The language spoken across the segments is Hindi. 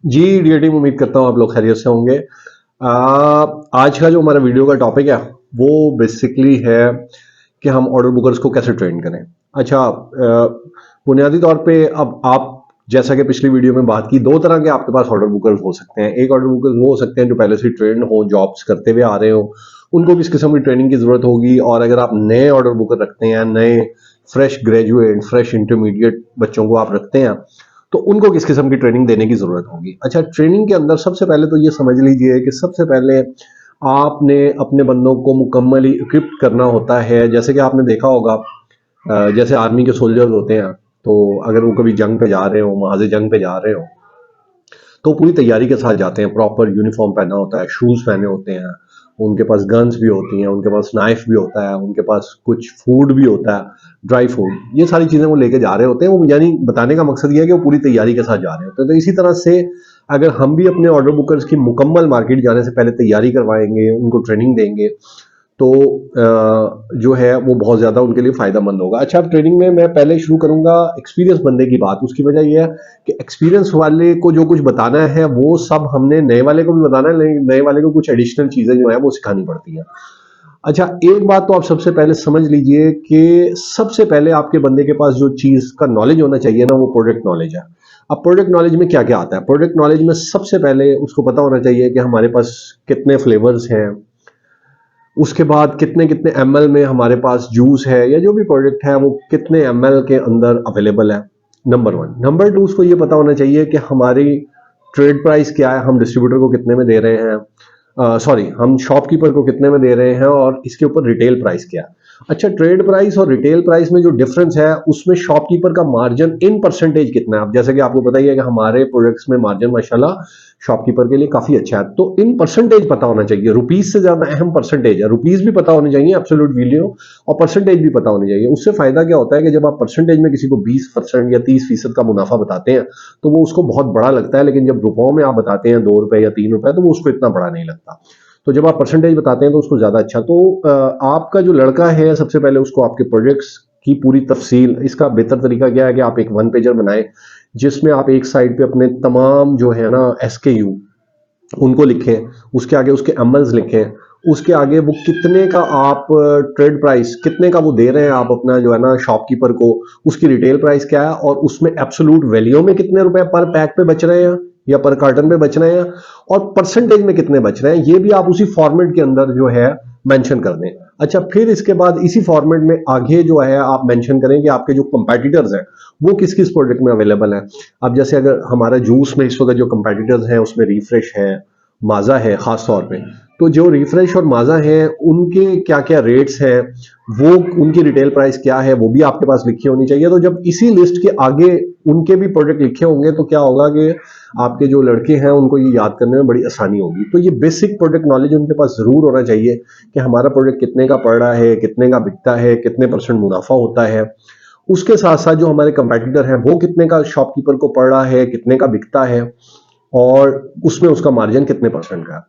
जी, डियर टीम, उम्मीद करता हूँ आप लोग खैरियत से होंगे। आज का जो हमारा वीडियो का टॉपिक है, वो बेसिकली है कि हम ऑर्डर बुकर्स को कैसे ट्रेन करें। अच्छा, बुनियादी तौर पे अब आप जैसा कि पिछली वीडियो में बात की, 2 तरह के आपके पास ऑर्डर बुकर्स हो सकते हैं। एक ऑर्डर बुकर्स वो हो सकते हैं जो पहले से ट्रेन्ड हों, जॉब्स करते हुए आ रहे हों, उनको किस किस्म की ट्रेनिंग की ज़रूरत होगी। और अगर आप नए ऑर्डर बुकर रखते हैं, नए फ्रेश ग्रेजुएट, फ्रेश इंटरमीडिएट बच्चों को आप रखते हैं, तो उनको किस किस्म की ट्रेनिंग देने की ज़रूरत होगी। अच्छा, ट्रेनिंग के अंदर सबसे पहले तो ये समझ लीजिए कि सबसे पहले आपने अपने बंदों को मुकम्मली इक्विप्ड करना होता है। जैसे कि आपने देखा होगा, जैसे आर्मी के सोल्जर्स होते हैं, तो अगर वो कभी जंग पे जा रहे हो, महाज जंग पे जा रहे हो, तो पूरी तैयारी के साथ जाते हैं। प्रॉपर यूनिफॉर्म पहना होता है, शूज़ पहने होते हैं, उनके पास गन्स भी होती हैं, उनके पास नाइफ भी होता है, उनके पास कुछ फूड भी होता है, ड्राई फूड। ये सारी चीज़ें वो लेके जा रहे होते हैं। वो यानी बताने का मकसद ये है कि वो पूरी तैयारी के साथ जा रहे होते हैं। तो इसी तरह से अगर हम भी अपने ऑर्डर बुकर्स की मुकम्मल मार्केट जाने से पहले तैयारी करवाएंगे, उनको ट्रेनिंग देंगे, तो जो है वो बहुत ज़्यादा उनके लिए फ़ायदेमंद होगा। अच्छा, अब ट्रेनिंग में मैं पहले शुरू करूँगा एक्सपीरियंस बंदे की बात। उसकी वजह ये है कि एक्सपीरियंस वाले को जो कुछ बताना है वो सब हमने नए वाले को भी बताना है, लेकिन नए वाले को कुछ एडिशनल चीज़ें जो है वो सिखानी पड़ती हैं। अच्छा, एक बात तो आप सबसे पहले समझ लीजिए कि सबसे पहले आपके बंदे के पास जो चीज़ का नॉलेज होना चाहिए ना, वो प्रोडक्ट नॉलेज है। अब प्रोडक्ट नॉलेज में क्या क्या आता है? प्रोडक्ट नॉलेज में सबसे पहले उसको पता होना चाहिए कि हमारे पास कितने फ्लेवर्स हैं, उसके बाद कितने कितने एमएल में हमारे पास जूस है, या जो भी प्रोडक्ट है वो कितने एमएल के अंदर अवेलेबल है। Number one. नंबर टू, उसको ये पता होना चाहिए कि हमारी ट्रेड प्राइस क्या है, हम डिस्ट्रीब्यूटर को कितने में दे रहे हैं, सॉरी, हम शॉपकीपर को कितने में दे रहे हैं, और इसके ऊपर रिटेल प्राइस क्या है। अच्छा, ट्रेड प्राइस और रिटेल प्राइस में जो डिफरेंस है, उसमें शॉपकीपर का मार्जिन इन परसेंटेज कितना है। अब जैसे कि आपको पता ही है कि हमारे प्रोडक्ट्स में मार्जिन माशाल्लाह शॉपकीपर के लिए काफी अच्छा है, तो इन परसेंटेज पता होना चाहिए। रुपीज से ज्यादा अहम परसेंटेज है। रुपीज भी पता होने चाहिए, एब्सोल्यूट वैल्यू, और परसेंटेज भी पता होनी चाहिए। उससे फायदा क्या होता है कि जब आप परसेंटेज में किसी को 20% या 30% का मुनाफा बताते हैं, तो वो उसको बहुत बड़ा लगता है, लेकिन जब रुपयों में आप बताते हैं, 2 रुपए या 3 रुपए, तो वो उसको इतना बड़ा नहीं लगता। तो जब आप परसेंटेज बताते हैं तो उसको ज्यादा अच्छा। तो आपका जो लड़का है, सबसे पहले उसको आपके प्रोजेक्ट्स की पूरी तफसील, इसका बेहतर तरीका क्या है कि आप एक वन पेजर बनाएं, जिसमें आप एक साइड पे अपने तमाम जो है ना एसकेयू उनको लिखें, उसके आगे उसके एमएल्स लिखें, उसके आगे वो कितने का आप ट्रेड प्राइस कितने का वो दे रहे हैं आप अपना जो है ना शॉपकीपर को, उसकी रिटेल प्राइस क्या है, और उसमें एब्सोल्यूट वैल्यू में कितने रुपए पर पैक पे बच रहे हैं या पर कार्टन पे बच रहे हैं, और परसेंटेज में कितने बच रहे हैं, ये भी आप उसी फॉर्मेट के अंदर जो है मेंशन कर दें। अच्छा, फिर इसके बाद इसी फॉर्मेट में आगे जो है आप मेंशन करें कि आपके जो कंपेटिटर्स हैं वो किस किस प्रोडक्ट में अवेलेबल है। अब जैसे अगर हमारा जूस में इस वक्त जो कंपेटिटर्स हैं, उसमें रिफ्रेश है, माजा है खास तौर पे, तो जो रिफ्रेश और माजा है उनके क्या क्या रेट्स हैं, वो उनकी रिटेल प्राइस क्या है, वो भी आपके पास लिखी होनी चाहिए। तो जब इसी लिस्ट के आगे उनके भी प्रोडक्ट लिखे होंगे, तो क्या होगा कि आपके जो लड़के हैं उनको ये याद करने में बड़ी आसानी होगी। तो ये बेसिक प्रोडक्ट नॉलेज उनके पास जरूर होना चाहिए कि हमारा प्रोडक्ट कितने का पड़ रहा है, कितने का बिकता है, कितने परसेंट मुनाफा होता है। उसके साथ साथ जो हमारे कंपेटिटर हैं वो कितने का शॉपकीपर को पड़ रहा है, कितने का बिकता है, और उसमें उसका मार्जिन कितने परसेंट का।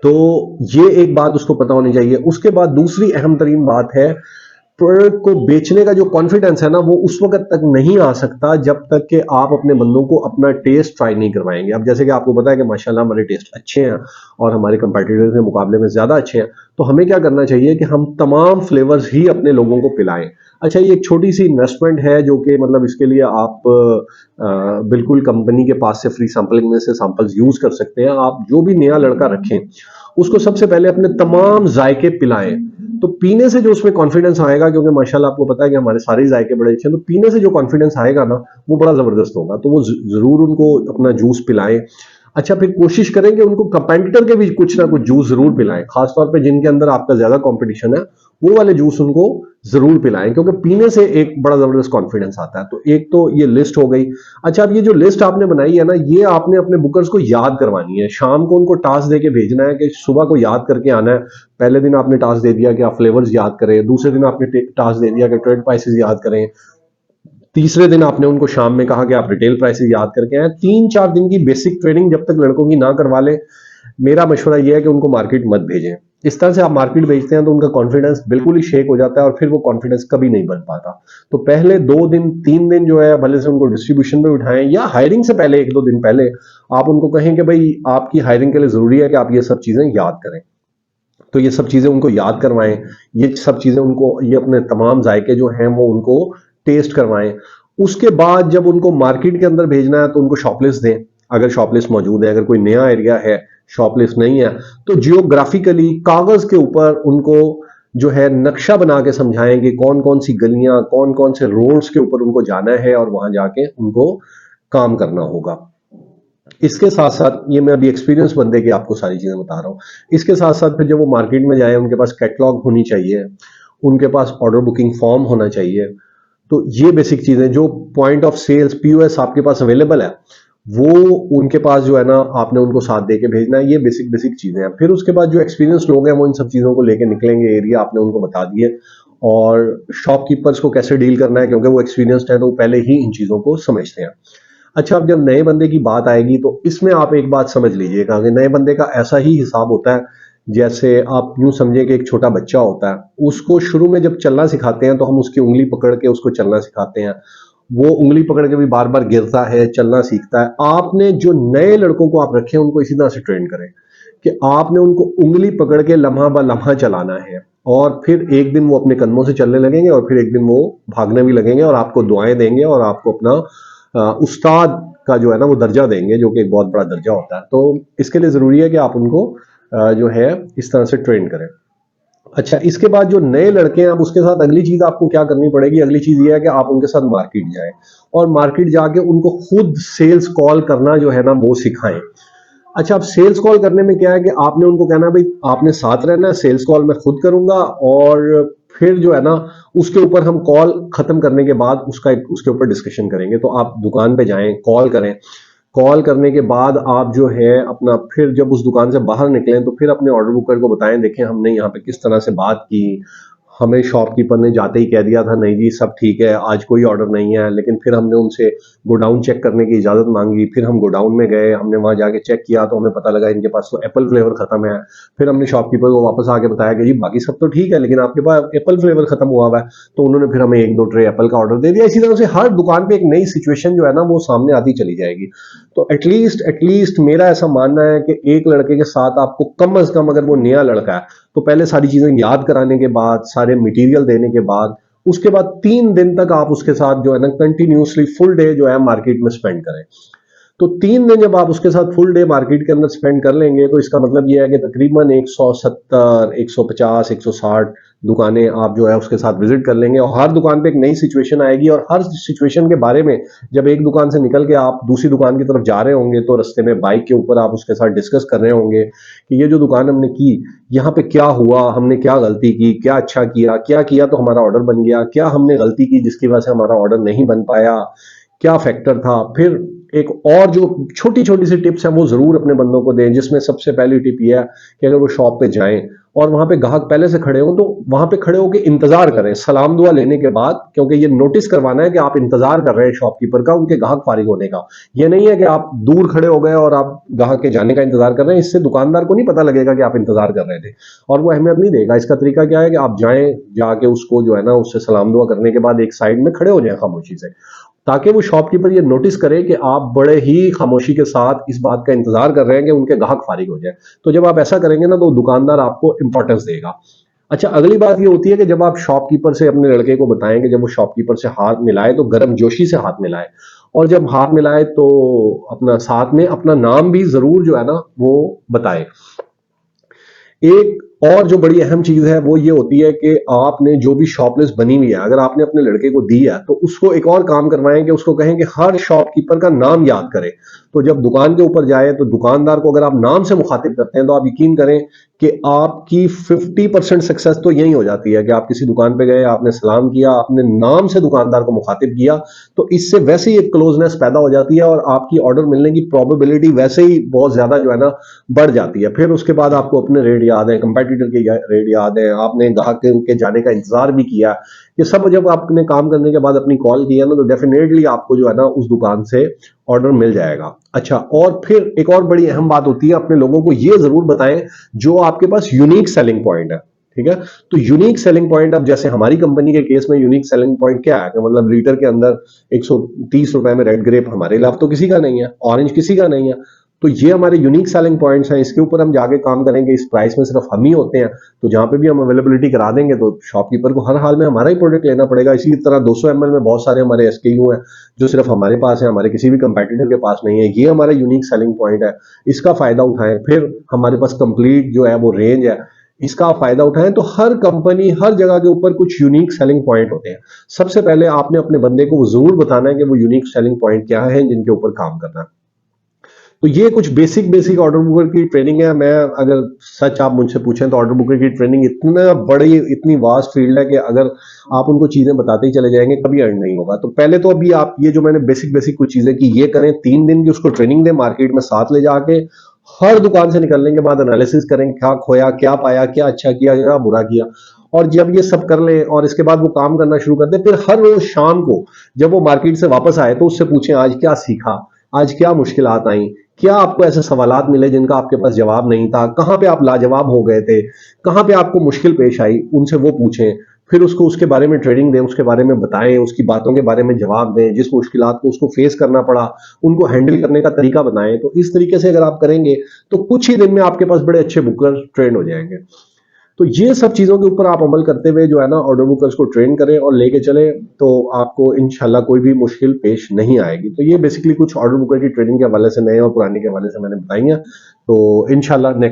तो ये एक बात उसको पता होनी चाहिए। उसके बाद दूसरी अहम तरीन बात है, प्रोडक्ट को बेचने का जो कॉन्फिडेंस है ना, वो उस वक्त तक नहीं आ सकता जब तक कि आप अपने बंदों को अपना टेस्ट ट्राई नहीं करवाएंगे। अब जैसे कि आपको पता है कि माशाल्लाह हमारे टेस्ट अच्छे हैं और हमारे कंपेटिटर्स के मुकाबले में ज़्यादा अच्छे हैं, तो हमें क्या करना चाहिए कि हम तमाम फ्लेवर्स ही अपने लोगों को पिलाएं। अच्छा, ये एक छोटी सी इन्वेस्टमेंट है जो कि मतलब इसके लिए आप बिल्कुल कंपनी के पास से फ्री सैंपलिंग में से सैंपल्स यूज कर सकते हैं। आप जो भी नया लड़का रखें, उसको सबसे पहले अपने तमाम जायके पिलाएं, तो पीने से जो उसमें कॉन्फिडेंस आएगा, क्योंकि माशाल्लाह आपको पता है कि हमारे सारे जायके बड़े अच्छे हैं, तो पीने से जो कॉन्फिडेंस आएगा ना, वो बड़ा जबरदस्त होगा। तो वो जरूर उनको अपना जूस पिलाएं। अच्छा, फिर कोशिश करें कि उनको कंपेटिटर के भी कुछ ना कुछ जूस जरूर पिलाएं, खासतौर पे जिनके अंदर आपका ज्यादा कंपटीशन है, वो वाले जूस उनको जरूर पिलाएं, क्योंकि पीने से एक बड़ा जबरदस्त कॉन्फिडेंस आता है। तो एक तो ये लिस्ट हो गई। अच्छा, अब ये जो लिस्ट आपने बनाई है ना, ये आपने अपने बुकर्स को याद करवानी है। शाम को उनको टास्क दे के भेजना है कि सुबह को याद करके आना है। पहले दिन आपने टास्क दे दिया कि आप फ्लेवर्स याद करें, दूसरे दिन आपने टास्क दे दिया कि ट्रेड प्राइसेस याद करें, तीसरे दिन आपने उनको शाम में कहा कि आप रिटेल प्राइसेस याद करके आए। 3-4 दिन की बेसिक ट्रेनिंग जब तक लड़कों की ना करवा ले, मेरा मशवरा यह है कि उनको मार्केट मत भेजें। इस तरह से आप मार्केट भेजते हैं तो उनका कॉन्फिडेंस बिल्कुल ही शेक हो जाता है और फिर वो कॉन्फिडेंस कभी नहीं बन पाता। तो पहले 2 दिन 3 दिन जो है भले से उनको डिस्ट्रीब्यूशन पे उठाएं या हायरिंग से पहले 1-2 दिन पहले आप उनको कहें कि भाई आपकी हायरिंग के लिए जरूरी है कि आप ये सब चीजें याद करें। तो ये सब चीजें उनको याद करवाएं, ये सब चीजें उनको, ये अपने तमाम जायके जो हैं वो उनको टेस्ट करवाएं। उसके बाद जब उनको मार्केट के अंदर भेजना है तो उनको शॉपलिस्ट दें, अगर शॉपलिस्ट मौजूद है। अगर कोई नया एरिया है, शॉपलिस्ट नहीं है, तो जियोग्राफिकली कागज के ऊपर उनको जो है नक्शा बना के समझाएं कि कौन कौन सी गलियां, कौन कौन से रोड्स के ऊपर उनको जाना है और वहां जाके उनको काम करना होगा। इसके साथ साथ, ये मैं अभी एक्सपीरियंस बंदे की आपको सारी चीजें बता रहा हूँ। इसके साथ साथ फिर जब वो मार्केट में जाए उनके पास कैटलॉग होनी चाहिए, उनके पास ऑर्डर बुकिंग फॉर्म होना चाहिए। तो ये बेसिक चीजें, जो पॉइंट ऑफ सेल्स पीओएस आपके पास अवेलेबल है वो उनके पास जो है ना आपने उनको साथ दे के भेजना है। ये बेसिक बेसिक चीजें हैं। फिर उसके बाद जो एक्सपीरियंस लोग हैं वो इन सब चीजों को लेके निकलेंगे, एरिया आपने उनको बता दिए, और शॉपकीपर्स को कैसे डील करना है क्योंकि वो एक्सपीरियंस्ड है तो वो पहले ही इन चीजों को समझते हैं। अच्छा, अब जब नए बंदे की बात आएगी तो इसमें आप एक बात समझ लीजिएगा कि नए बंदे का ऐसा ही हिसाब होता है जैसे आप यूं समझिए कि एक छोटा बच्चा होता है। उसको शुरू में जब चलना सिखाते हैं तो हम उसकी उंगली पकड़ के उसको चलना सिखाते हैं। वो उंगली पकड़ के भी बार बार गिरता है, चलना सीखता है। आपने जो नए लड़कों को आप रखे हैं उनको इसी तरह से ट्रेन करें कि आपने उनको उंगली पकड़ के लम्हा ब लम्हा चलाना है, और फिर एक दिन वो अपने कदमों से चलने लगेंगे और फिर एक दिन वो भागने भी लगेंगे और आपको दुआएं देंगे और आपको अपना उस्ताद का जो है ना वो दर्जा देंगे, जो कि एक बहुत बड़ा दर्जा होता है। तो इसके लिए ज़रूरी है कि आप उनको जो है इस तरह से ट्रेन करें। अच्छा, इसके बाद जो नए लड़के हैं, अब उसके साथ अगली चीज़ आपको क्या करनी पड़ेगी, अगली चीज़ ये है कि आप उनके साथ मार्केट जाएं और मार्केट जाके उनको खुद सेल्स कॉल करना जो है ना वो सिखाएं। अच्छा, अब सेल्स कॉल करने में क्या है कि आपने उनको कहना है भाई आपने साथ रहना है, सेल्स कॉल मैं खुद करूंगा, और फिर जो है ना उसके ऊपर हम कॉल खत्म करने के बाद उसके ऊपर डिस्कशन करेंगे। तो आप दुकान पे जाएं, कॉल करें, कॉल करने के बाद आप जो है अपना, फिर जब उस दुकान से बाहर निकलें तो फिर अपने ऑर्डर बुकर को बताएं, देखें हमने यहाँ पे किस तरह से बात की, हमें शॉपकीपर ने जाते ही कह दिया था नहीं जी सब ठीक है, आज कोई ऑर्डर नहीं है, लेकिन फिर हमने उनसे गोडाउन चेक करने की इजाजत मांगी। फिर हम गोडाउन में गए, हमने वहां जाके चेक किया तो हमें पता लगा इनके पास तो एप्पल फ्लेवर खत्म है। फिर हमने शॉपकीपर को वापस आके बताया कि जी बाकी सब तो ठीक है लेकिन आपके पास एप्पल फ्लेवर खत्म हुआ हुआ है, तो उन्होंने फिर हमें 1-2 ट्रे एप्पल का ऑर्डर दे दिया। इसी तरह से हर दुकान पे एक नई सिचुएशन जो है ना वो सामने आती चली जाएगी। तो एटलीस्ट मेरा ऐसा मानना है कि एक लड़के के साथ आपको कम से कम, अगर वो नया लड़का है तो पहले सारी चीजें याद कराने के बाद, सारे मटेरियल देने के बाद, उसके बाद 3 दिन तक आप उसके साथ जो है ना कंटिन्यूसली फुल डे जो है मार्केट में स्पेंड करें। तो 3 दिन जब आप उसके साथ फुल डे मार्केट के अंदर स्पेंड कर लेंगे तो इसका मतलब यह है कि तकरीबन 170, 150, 160 दुकानें आप जो है उसके साथ विजिट कर लेंगे, और हर दुकान पे एक नई सिचुएशन आएगी। और हर सिचुएशन के बारे में जब एक दुकान से निकल के आप दूसरी दुकान की तरफ जा रहे होंगे तो रास्ते में बाइक के ऊपर आप उसके साथ डिस्कस कर रहे होंगे कि ये जो दुकान हमने की यहाँ पे क्या हुआ, हमने क्या गलती की, क्या अच्छा किया, क्या किया तो हमारा ऑर्डर बन गया, क्या हमने गलती की जिसकी वजह से हमारा ऑर्डर नहीं बन पाया, क्या फैक्टर था। फिर एक और जो छोटी छोटी सी टिप्स है वो जरूर अपने बंदों को दें, जिसमें सबसे पहली टिप यह है कि अगर वो शॉप पे जाएं और वहां पे ग्राहक पहले से खड़े हो तो वहां पे खड़े होकर इंतजार करें सलाम दुआ लेने के बाद, क्योंकि ये नोटिस करवाना है कि आप इंतजार कर रहे हैं शॉपकीपर का उनके ग्राहक फारिग होने का। ये नहीं है कि आप दूर खड़े हो गए और आप ग्राहक के जाने का इंतजार कर रहे हैं। इससे दुकानदार को नहीं पता लगेगा कि आप इंतजार कर रहे थे और वो अहमियत नहीं देगा। इसका तरीका क्या है कि आप जाएं, जाके उसको जो है ना उससे सलाम दुआ करने के बाद एक साइड में खड़े हो जाएं खामोशी से, ताकि वो शॉपकीपर ये नोटिस करे कि आप बड़े ही खामोशी के साथ इस बात का इंतजार कर रहे हैं कि उनके ग्राहक फारिग हो जाए। तो जब आप ऐसा करेंगे ना तो दुकानदार आपको इंपॉर्टेंस देगा। अच्छा, अगली बात ये होती है कि जब आप शॉपकीपर से अपने लड़के को बताएं कि जब वो शॉपकीपर से हाथ मिलाए तो गर्म जोशी से हाथ मिलाए, और जब हाथ मिलाए तो अपना साथ में अपना नाम भी जरूर जो है ना वो बताए। एक और जो बड़ी अहम चीज है वो ये होती है कि आपने जो भी शॉपलिस्ट बनी हुई है अगर आपने अपने लड़के को दी है तो उसको एक और काम करवाएं कि उसको कहें कि हर शॉपकीपर का नाम याद करे। तो जब दुकान के ऊपर जाए तो दुकानदार को अगर आप नाम से मुखातिब करते हैं तो आप यकीन करें कि आपकी 50% सक्सेस तो यही हो जाती है कि आप किसी दुकान पे गए, आपने सलाम किया, आपने नाम से दुकानदार को मुखातिब किया, तो इससे वैसे ही एक क्लोजनेस पैदा हो जाती है और आपकी ऑर्डर मिलने की प्रोबेबिलिटी वैसे ही बहुत ज्यादा जो है ना बढ़ जाती है। फिर उसके बाद आपको अपने रेट याद है, कंपेटिटिव कंपेटिटर के रेट याद है, आपने ग्राहक के जाने का इंतजार भी किया। ये सब जब आपने काम करने के बाद अपनी कॉल किया ना, तो डेफिनेटली आपको जो है ना उस दुकान से ऑर्डर मिल जाएगा। अच्छा, और फिर एक और बड़ी अहम बात होती है, अपने लोगों को ये जरूर बताएं जो आपके पास यूनिक सेलिंग पॉइंट है। ठीक है, तो यूनिक सेलिंग पॉइंट, अब जैसे हमारी कंपनी के केस में यूनिक सेलिंग पॉइंट क्या है कि मतलब लीटर के अंदर 130 रुपए में रेड ग्रेप हमारे अलावा तो किसी का नहीं है, ऑरेंज किसी का नहीं है। तो ये हमारे यूनिक सेलिंग पॉइंट्स हैं, इसके ऊपर हम जाके काम करेंगे। इस प्राइस में सिर्फ हम ही होते हैं, तो जहां पे भी हम अवेलेबिलिटी करा देंगे तो शॉपकीपर को हर हाल में हमारा ही प्रोडक्ट लेना पड़ेगा। इसी तरह 200 ml में बहुत सारे हमारे SKU हैं जो सिर्फ हमारे पास है, हमारे किसी भी कंपेटिटर के पास नहीं है। ये हमारा यूनिक सेलिंग पॉइंट है, इसका फायदा उठाएं। फिर हमारे पास कंप्लीट जो है वो रेंज है, इसका आप फायदा उठाएं। तो हर कंपनी हर जगह के ऊपर कुछ यूनिक सेलिंग पॉइंट होते हैं। सबसे पहले आपने अपने बंदे को जरूर बताना है कि वो यूनिक सेलिंग पॉइंट क्या है जिनके ऊपर काम करना है। तो ये कुछ बेसिक ऑर्डर बुकर की ट्रेनिंग है। मैं अगर सच आप मुझसे पूछें तो ऑर्डर बुकर की ट्रेनिंग इतना बड़ी, इतनी वास्ट फील्ड है कि अगर आप उनको चीजें बताते ही चले जाएंगे कभी अर्न नहीं होगा। तो पहले तो अभी आप ये जो मैंने बेसिक कुछ चीजें की ये करें, 3 दिन की उसको ट्रेनिंग दें, मार्केट में साथ ले जाके हर दुकान से निकलने के बाद एनालिसिस करें, क्या खोया, क्या पाया, क्या अच्छा किया, क्या बुरा किया। और जब ये सब कर ले और इसके बाद वो काम करना शुरू कर दे, फिर हर रोज शाम को जब वो मार्केट से वापस आए तो उससे पूछें आज क्या सीखा, आज क्या मुश्किलात आई, क्या आपको ऐसे सवालात मिले जिनका आपके पास जवाब नहीं था, कहां पे आप लाजवाब हो गए थे, कहां पे आपको मुश्किल पेश आई, उनसे वो पूछें। फिर उसको उसके बारे में ट्रेनिंग दें, उसके बारे में बताएं, उसकी बातों के बारे में जवाब दें, जिस मुश्किलात को उसको फेस करना पड़ा उनको हैंडल करने का तरीका बताएं। तो इस तरीके से अगर आप करेंगे तो कुछ ही दिन में आपके पास बड़े अच्छे बुकर ट्रेन हो जाएंगे। तो ये सब चीजों के ऊपर आप अमल करते हुए जो है ना ऑर्डर बुकर्स को ट्रेन करें और लेके चले, तो आपको इंशाल्लाह कोई भी मुश्किल पेश नहीं आएगी। तो ये बेसिकली कुछ ऑर्डर बुकर की ट्रेनिंग के हवाले से, नए और पुराने के हवाले से मैंने बताई है। तो इंशाल्लाह नेक्स्ट